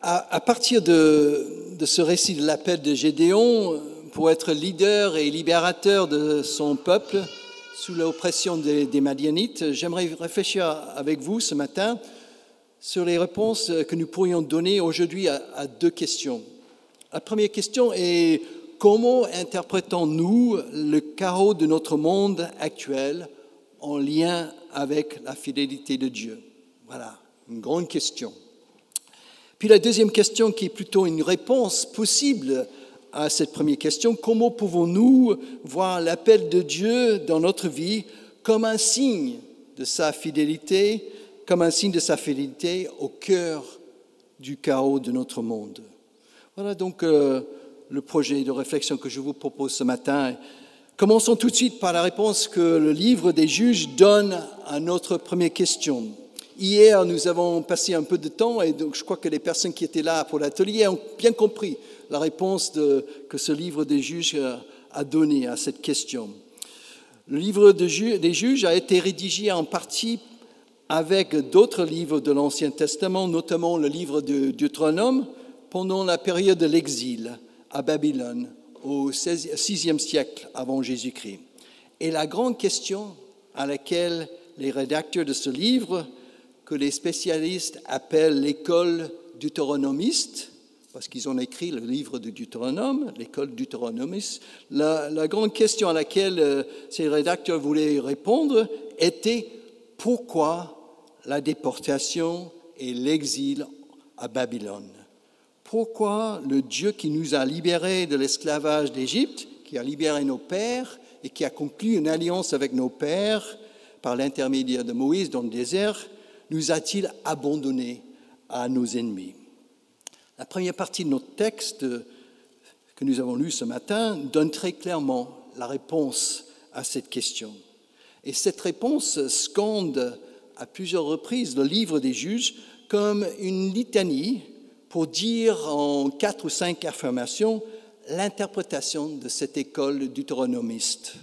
À partir de ce récit de l'appel de Gédéon pour être leader et libérateur de son peuple sous l'oppression des Madianites, j'aimerais réfléchir avec vous ce matin sur les réponses que nous pourrions donner aujourd'hui à deux questions. La première question est: comment interprétons-nous le chaos de notre monde actuel en lien avec la fidélité de Dieu? Voilà, une grande question. Puis la deuxième question, qui est plutôt une réponse possible à cette première question: comment pouvons-nous voir l'appel de Dieu dans notre vie comme un signe de sa fidélité, au cœur du chaos de notre monde? Voilà donc le projet de réflexion que je vous propose ce matin. Commençons tout de suite par la réponse que le livre des Juges donne à notre première question. Hier, nous avons passé un peu de temps et donc je crois que les personnes qui étaient là pour l'atelier ont bien compris la réponse que ce livre des Juges a donnée à cette question. Le livre des Juges a été rédigé en partie avec d'autres livres de l'Ancien Testament, notamment le livre de Deutéronome, pendant la période de l'exil à Babylone, au VIe siècle avant Jésus-Christ. Et la grande question à laquelle les rédacteurs de ce livre, que les spécialistes appellent l'école deutéronomiste, parce qu'ils ont écrit le livre de Deutéronome, l'école deutéronomiste, la grande question à laquelle ces rédacteurs voulaient répondre était: pourquoi la déportation et l'exil à Babylone? Pourquoi le Dieu qui nous a libérés de l'esclavage d'Égypte, qui a libéré nos pères et qui a conclu une alliance avec nos pères par l'intermédiaire de Moïse dans le désert, nous a-t-il abandonnés à nos ennemis? La première partie de notre texte que nous avons lu ce matin donne très clairement la réponse à cette question. Et cette réponse scande à plusieurs reprises le livre des Juges comme une litanie pour dire en 4 ou 5 affirmations l'interprétation de cette école deutéronomiste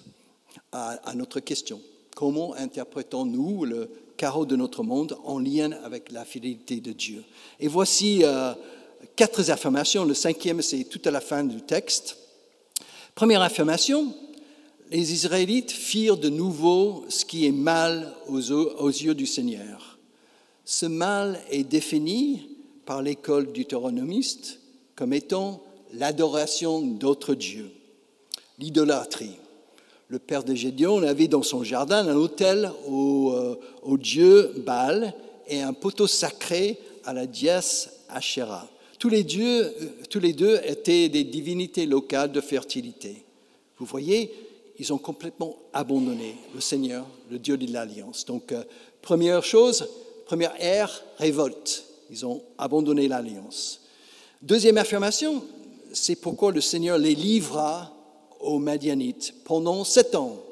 à notre question. Comment interprétons-nous le chaos de notre monde en lien avec la fidélité de Dieu? Et voici 4 affirmations. Le 5e, c'est tout à la fin du texte. Première affirmation: les Israélites firent de nouveau ce qui est mal aux yeux du Seigneur. Ce mal est défini par l'école deutéronomiste comme étant l'adoration d'autres dieux, l'idolâtrie. Le père de Gédéon avait dans son jardin un autel au dieu Baal et un poteau sacré à la déesse Asherah. Tous les deux étaient des divinités locales de fertilité. Vous voyez, ils ont complètement abandonné le Seigneur, le Dieu de l'Alliance. Donc, première ère, révolte. Ils ont abandonné l'Alliance. Deuxième affirmation, c'est pourquoi le Seigneur les livra aux Madianites pendant 7 ans.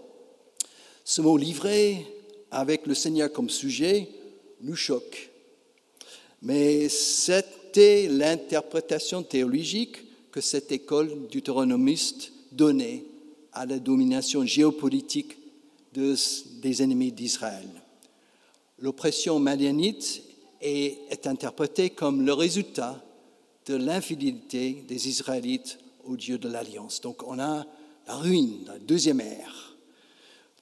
Ce mot « livrer » avec le Seigneur comme sujet nous choque. Mais c'était l'interprétation théologique que cette école deutéronomiste donnait à la domination géopolitique des ennemis d'Israël. L'oppression madianite est interprétée comme le résultat de l'infidélité des Israélites au Dieu de l'Alliance. Donc on a la ruine, la deuxième ère.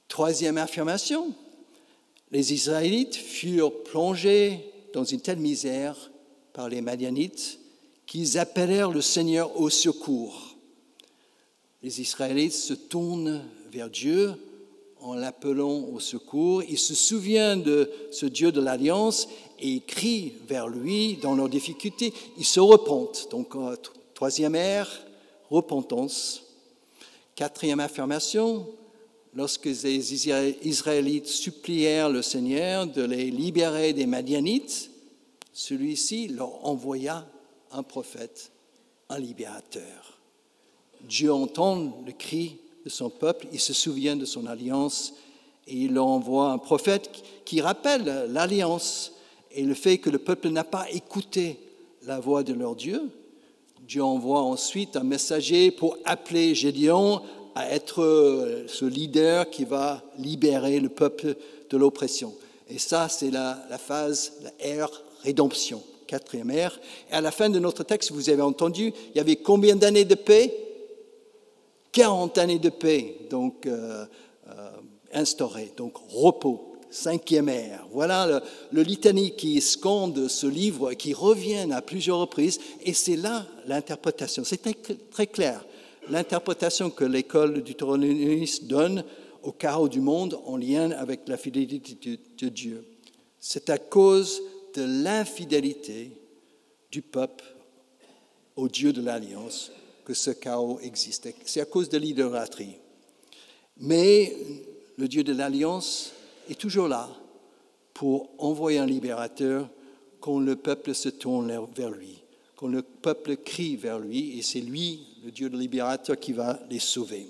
Troisième affirmation, les Israélites furent plongés dans une telle misère par les Madianites qu'ils appelèrent le Seigneur au secours. Les Israélites se tournent vers Dieu en l'appelant au secours. Ils se souviennent de ce Dieu de l'Alliance et crient vers lui dans leurs difficultés. Ils se repentent. Donc, troisième ère, repentance. Quatrième affirmation, lorsque les Israélites supplièrent le Seigneur de les libérer des Madianites, celui-ci leur envoya un prophète, un libérateur. Dieu entend le cri de son peuple, il se souvient de son alliance et il leur envoie un prophète qui rappelle l'alliance et le fait que le peuple n'a pas écouté la voix de leur Dieu. Dieu envoie ensuite un messager pour appeler Gédéon à être ce leader qui va libérer le peuple de l'oppression. Et ça, c'est la phase, l'ère rédemption. quatrième ère. Et à la fin de notre texte, vous avez entendu, il y avait combien d'années de paix? 40 années de paix, donc instaurées, donc repos, cinquième ère. Voilà le litanie qui scande ce livre, qui revient à plusieurs reprises, et c'est là l'interprétation. C'est très clair, l'interprétation que l'école deutéronomiste donne au chaos du monde en lien avec la fidélité de Dieu. C'est à cause de l'infidélité du peuple au Dieu de l'Alliance que ce chaos existe. C'est à cause de l'idolâtrie. Mais le Dieu de l'Alliance est toujours là pour envoyer un libérateur quand le peuple se tourne vers lui, quand le peuple crie vers lui, et c'est lui, le Dieu de libérateur, qui va les sauver.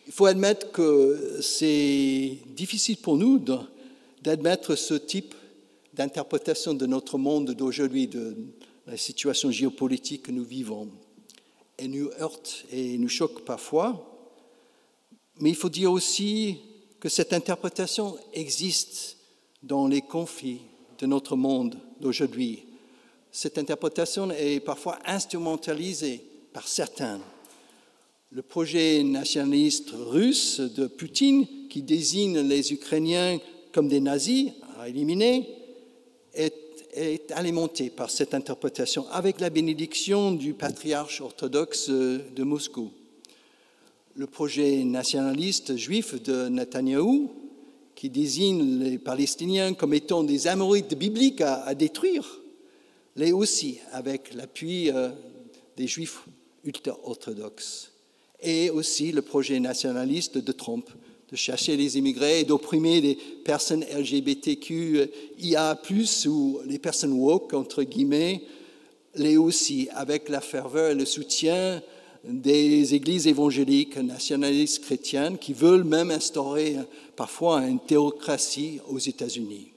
Il faut admettre que c'est difficile pour nous d'admettre ce type d'interprétation de notre monde d'aujourd'hui, de la situation géopolitique que nous vivons. Elle nous heurte et nous choque parfois, mais il faut dire aussi que cette interprétation existe dans les conflits de notre monde d'aujourd'hui. Cette interprétation est parfois instrumentalisée par certains. Le projet nationaliste russe de Poutine, qui désigne les Ukrainiens comme des nazis à éliminer, est alimenté par cette interprétation avec la bénédiction du patriarche orthodoxe de Moscou. Le projet nationaliste juif de Netanyahou, qui désigne les Palestiniens comme étant des Amorites bibliques à détruire, l'est aussi avec l'appui des Juifs ultra-orthodoxes. Et aussi le projet nationaliste de Trump de chasser les immigrés et d'opprimer les personnes LGBTQIA+, ou les personnes woke, entre guillemets, l'est aussi avec la ferveur et le soutien des églises évangéliques nationalistes chrétiennes qui veulent même instaurer parfois une théocratie aux États-Unis.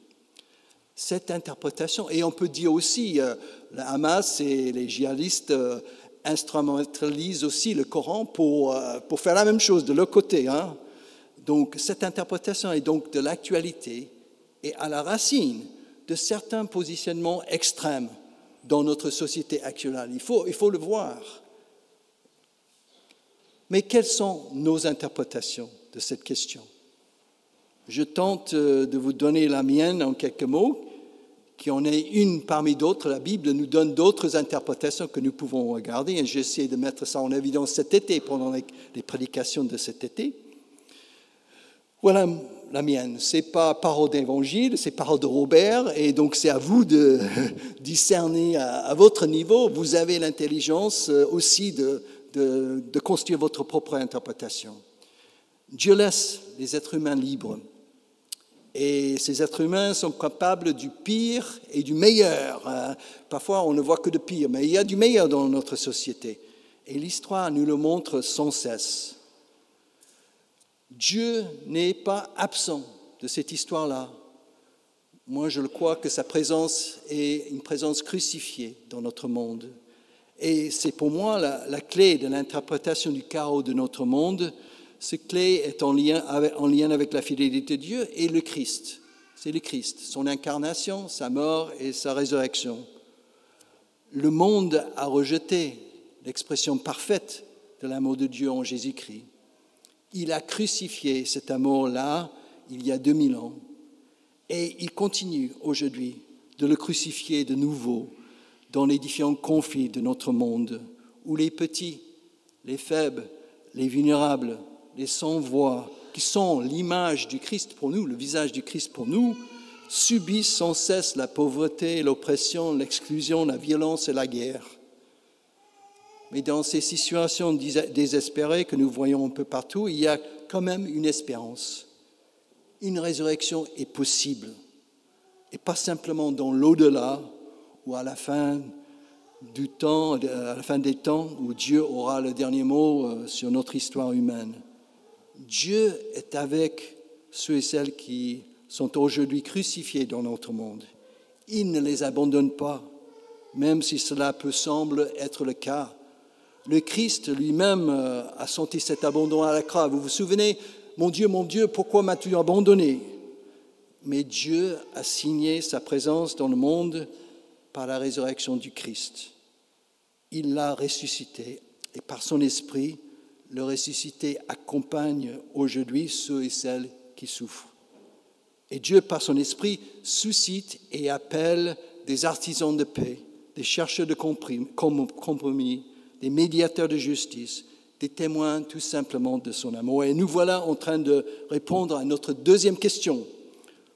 Cette interprétation, et on peut dire aussi, le Hamas et les djihadistes instrumentalisent aussi le Coran pour faire la même chose de leur côté. Donc cette interprétation est donc de l'actualité et à la racine de certains positionnements extrêmes dans notre société actuelle. Il faut le voir. Mais quelles sont nos interprétations de cette question? Je tente de vous donner la mienne en quelques mots, qui en est une parmi d'autres. La Bible nous donne d'autres interprétations que nous pouvons regarder, et j'essaie de mettre ça en évidence cet été, pendant les prédications de cet été. Voilà la mienne. Ce n'est pas parole d'évangile, c'est parole de Robert, et donc c'est à vous de discerner à votre niveau. Vous avez l'intelligence aussi de construire votre propre interprétation. Dieu laisse les êtres humains libres. Et ces êtres humains sont capables du pire et du meilleur. Parfois, on ne voit que le pire, mais il y a du meilleur dans notre société. Et l'histoire nous le montre sans cesse. Dieu n'est pas absent de cette histoire-là. Moi, je le crois que sa présence est une présence crucifiée dans notre monde. Et c'est pour moi la clé de l'interprétation du chaos de notre monde. Cette clé est en lien avec la fidélité de Dieu et le Christ. C'est le Christ, son incarnation, sa mort et sa résurrection. Le monde a rejeté l'expression parfaite de l'amour de Dieu en Jésus-Christ. Il a crucifié cet amour-là il y a 2000 ans. Et il continue aujourd'hui de le crucifier de nouveau dans les différents conflits de notre monde, où les petits, les faibles, les vulnérables, les sans-voix, qui sont l'image du Christ pour nous, le visage du Christ pour nous, subissent sans cesse la pauvreté, l'oppression, l'exclusion, la violence et la guerre. Mais dans ces situations désespérées que nous voyons un peu partout, il y a quand même une espérance. Une résurrection est possible, et pas simplement dans l'au-delà, ou à la fin du temps, à la fin des temps, où Dieu aura le dernier mot sur notre histoire humaine. Dieu est avec ceux et celles qui sont aujourd'hui crucifiés dans notre monde. Il ne les abandonne pas, même si cela peut sembler être le cas. Le Christ lui-même a senti cet abandon à la croix. Vous vous souvenez, mon Dieu, pourquoi m'as-tu abandonné? Mais Dieu a signé sa présence dans le monde par la résurrection du Christ. Il l'a ressuscité et par son esprit, le ressuscité accompagne aujourd'hui ceux et celles qui souffrent. Et Dieu, par son esprit, suscite et appelle des artisans de paix, des chercheurs de compromis, des médiateurs de justice, des témoins tout simplement de son amour. Et nous voilà en train de répondre à notre deuxième question.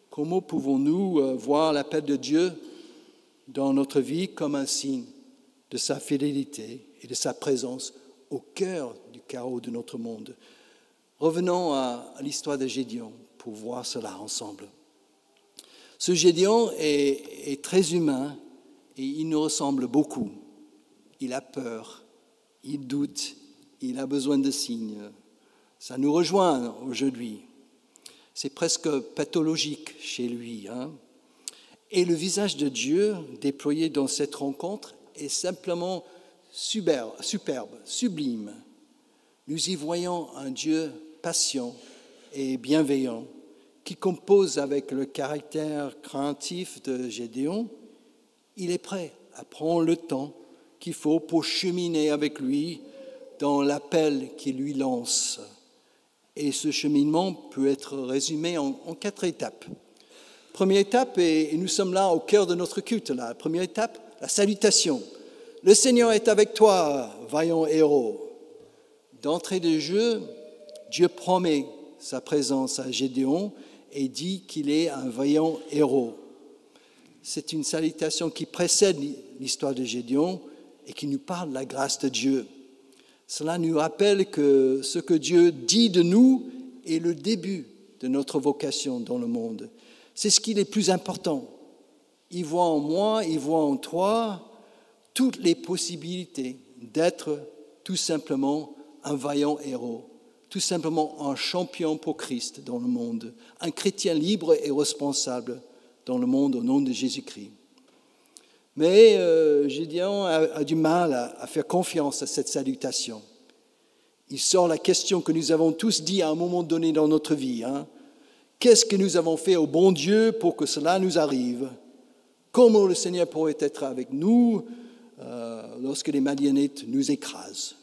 Comment pouvons-nous voir l'appel de Dieu dans notre vie comme un signe de sa fidélité et de sa présence au cœur du chaos de notre monde? Revenons à l'histoire de Gédéon pour voir cela ensemble. Ce Gédéon est très humain et il nous ressemble beaucoup. Il a peur, il doute, il a besoin de signes. Ça nous rejoint aujourd'hui. C'est presque pathologique chez lui. Et le visage de Dieu déployé dans cette rencontre est simplement superbe, sublime. Nous y voyons un Dieu patient et bienveillant qui compose avec le caractère craintif de Gédéon. Il est prêt à prendre le temps qu'il faut pour cheminer avec lui dans l'appel qu'il lui lance. Et ce cheminement peut être résumé en 4 étapes. Première étape, et nous sommes là au cœur de notre culte, là. La première étape, la salutation. Le Seigneur est avec toi, vaillant héros. D'entrée de jeu, Dieu promet sa présence à Gédéon et dit qu'il est un vaillant héros. C'est une salutation qui précède l'histoire de Gédéon et qui nous parle de la grâce de Dieu. Cela nous rappelle que ce que Dieu dit de nous est le début de notre vocation dans le monde. C'est ce qui est le plus important. Il voit en moi, il voit en toi toutes les possibilités d'être tout simplement un vaillant héros, tout simplement un champion pour Christ dans le monde, un chrétien libre et responsable dans le monde au nom de Jésus-Christ. Mais Gédéon a du mal à faire confiance à cette salutation. Il sort la question que nous avons tous dit à un moment donné dans notre vie. Qu'est-ce que nous avons fait au bon Dieu pour que cela nous arrive? Comment le Seigneur pourrait être avec nous lorsque les Madianites nous écrasent?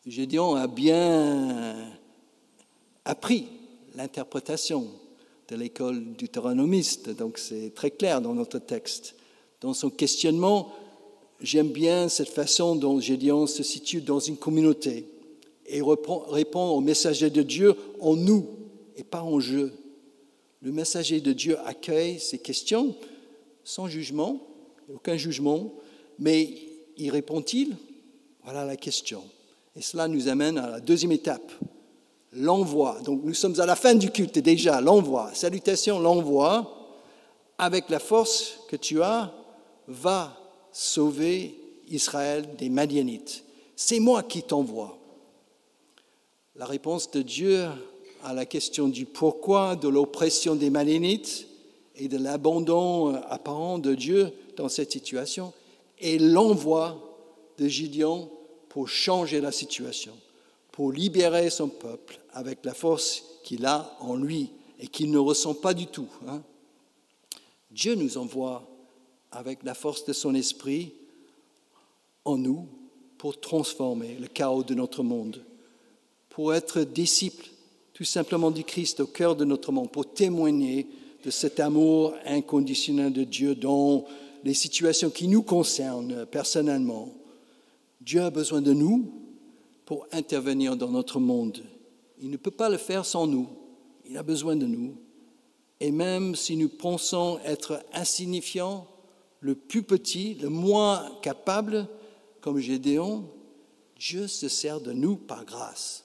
Gédéon a bien appris l'interprétation de l'école deutéronomiste, donc c'est très clair dans notre texte. Dans son questionnement, j'aime bien cette façon dont Gédéon se situe dans une communauté et répond au messager de Dieu en nous et pas en je. Le messager de Dieu accueille ces questions sans jugement, aucun jugement, mais y répond-il? Voilà la question. Et cela nous amène à la deuxième étape, l'envoi. Donc nous sommes à la fin du culte déjà, l'envoi. Salutation, l'envoi. Avec la force que tu as, va sauver Israël des Madianites. C'est moi qui t'envoie. La réponse de Dieu à la question du pourquoi de l'oppression des Madianites et de l'abandon apparent de Dieu dans cette situation est l'envoi de Gédéon pour changer la situation, pour libérer son peuple avec la force qu'il a en lui et qu'il ne ressent pas du tout. Dieu nous envoie avec la force de son esprit en nous pour transformer le chaos de notre monde, pour être disciples tout simplement du Christ au cœur de notre monde, pour témoigner de cet amour inconditionnel de Dieu dans les situations qui nous concernent personnellement. Dieu a besoin de nous pour intervenir dans notre monde. Il ne peut pas le faire sans nous. Il a besoin de nous. Et même si nous pensons être insignifiants, le plus petit, le moins capable, comme Gédéon, Dieu se sert de nous par grâce,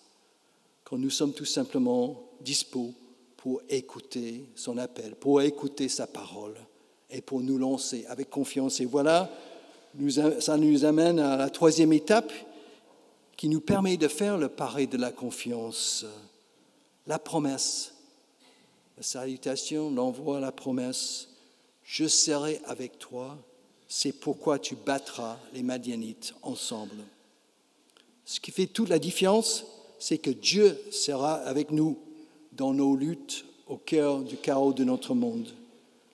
quand nous sommes tout simplement dispos pour écouter son appel, pour écouter sa parole et pour nous lancer avec confiance. Et voilà, ça nous amène à la troisième étape qui nous permet de faire le pari de la confiance, la promesse. La salutation, l'envoi, la promesse. Je serai avec toi, c'est pourquoi tu battras les Madianites ensemble. Ce qui fait toute la différence, c'est que Dieu sera avec nous dans nos luttes au cœur du chaos de notre monde.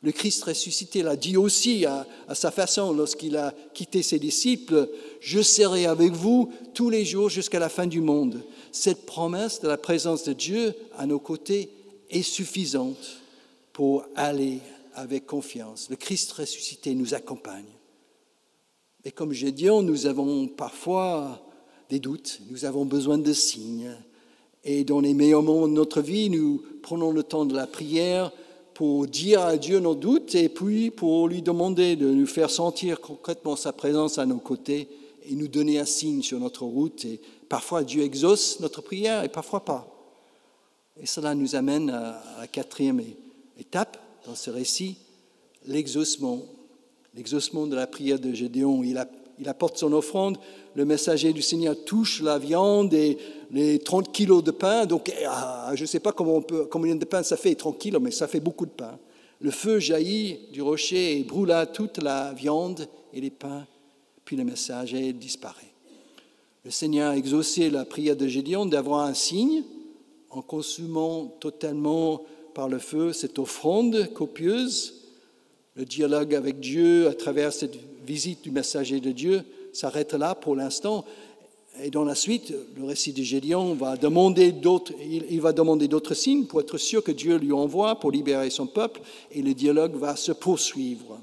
Le Christ ressuscité l'a dit aussi à sa façon lorsqu'il a quitté ses disciples, « Je serai avec vous tous les jours jusqu'à la fin du monde ». Cette promesse de la présence de Dieu à nos côtés est suffisante pour aller avec confiance. Le Christ ressuscité nous accompagne. Et comme Gédéon, nous avons parfois des doutes, nous avons besoin de signes. Et dans les meilleurs moments de notre vie, nous prenons le temps de la prière pour dire à Dieu nos doutes et puis pour lui demander de nous faire sentir concrètement sa présence à nos côtés et nous donner un signe sur notre route. Et parfois, Dieu exauce notre prière et parfois pas. Et cela nous amène à la quatrième étape dans ce récit, l'exaucement. L'exaucement de la prière de Gédéon. Il apporte son offrande, le messager du Seigneur touche la viande et les 30 kilos de pain. Donc, je ne sais pas combien de pain ça fait, 30 kilos, mais ça fait beaucoup de pain. Le feu jaillit du rocher et brûla toute la viande et les pains, puis le messager disparaît. Le Seigneur a exaucé la prière de Gédéon d'avoir un signe en consumant totalement par le feu cette offrande copieuse. Le dialogue avec Dieu à travers cette visite du messager de Dieu s'arrête là pour l'instant. Et dans la suite, le récit de Gédéon va demander d'autres signes pour être sûr que Dieu lui envoie pour libérer son peuple. Et le dialogue va se poursuivre.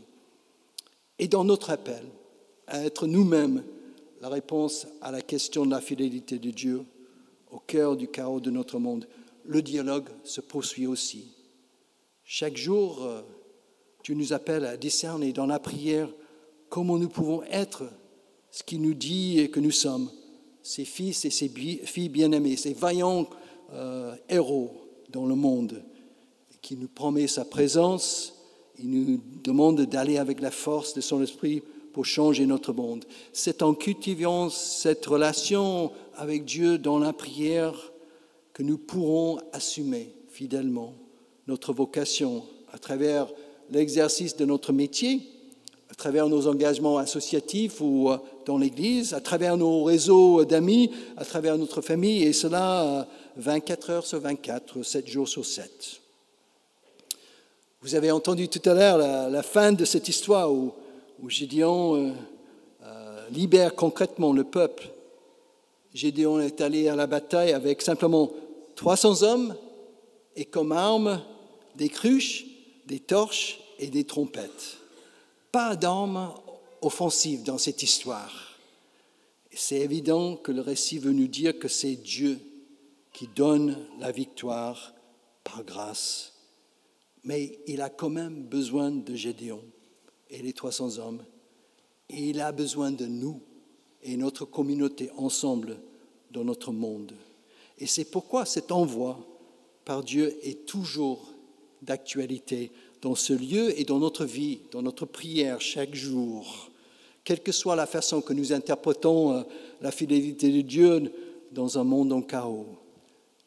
Et dans notre appel à être nous-mêmes la réponse à la question de la fidélité de Dieu au cœur du chaos de notre monde, le dialogue se poursuit aussi. Chaque jour, Dieu nous appelle à discerner dans la prière comment nous pouvons être ce qu'il nous dit que nous sommes, ses fils et ses filles bien-aimés, ces vaillants héros dans le monde, qui nous promet sa présence. Il nous demande d'aller avec la force de son esprit pour changer notre monde. C'est en cultivant cette relation avec Dieu dans la prière que nous pourrons assumer fidèlement notre vocation à travers l'exercice de notre métier, à travers nos engagements associatifs ou dans l'Église, à travers nos réseaux d'amis, à travers notre famille, et cela 24 heures sur 24, 7 jours sur 7. Vous avez entendu tout à l'heure la fin de cette histoire où Gédéon libère concrètement le peuple. Gédéon est allé à la bataille avec simplement 300 hommes et comme armes des cruches, des torches et des trompettes. Pas d'armes offensives dans cette histoire. C'est évident que le récit veut nous dire que c'est Dieu qui donne la victoire par grâce. Mais il a quand même besoin de Gédéon et les 300 hommes. Et il a besoin de nous et notre communauté ensemble dans notre monde. Et c'est pourquoi cet envoi par Dieu est toujours d'actualité dans ce lieu et dans notre vie, dans notre prière chaque jour. Quelle que soit la façon que nous interprétons la fidélité de Dieu dans un monde en chaos.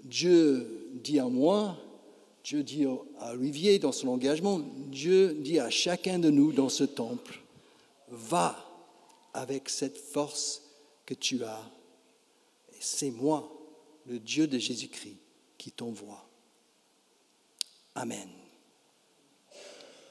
Dieu dit à moi, Dieu dit à Olivier dans son engagement, Dieu dit à chacun de nous dans ce temple, va avec cette force que tu as. Et c'est moi, le Dieu de Jésus-Christ, qui t'envoie. Amen.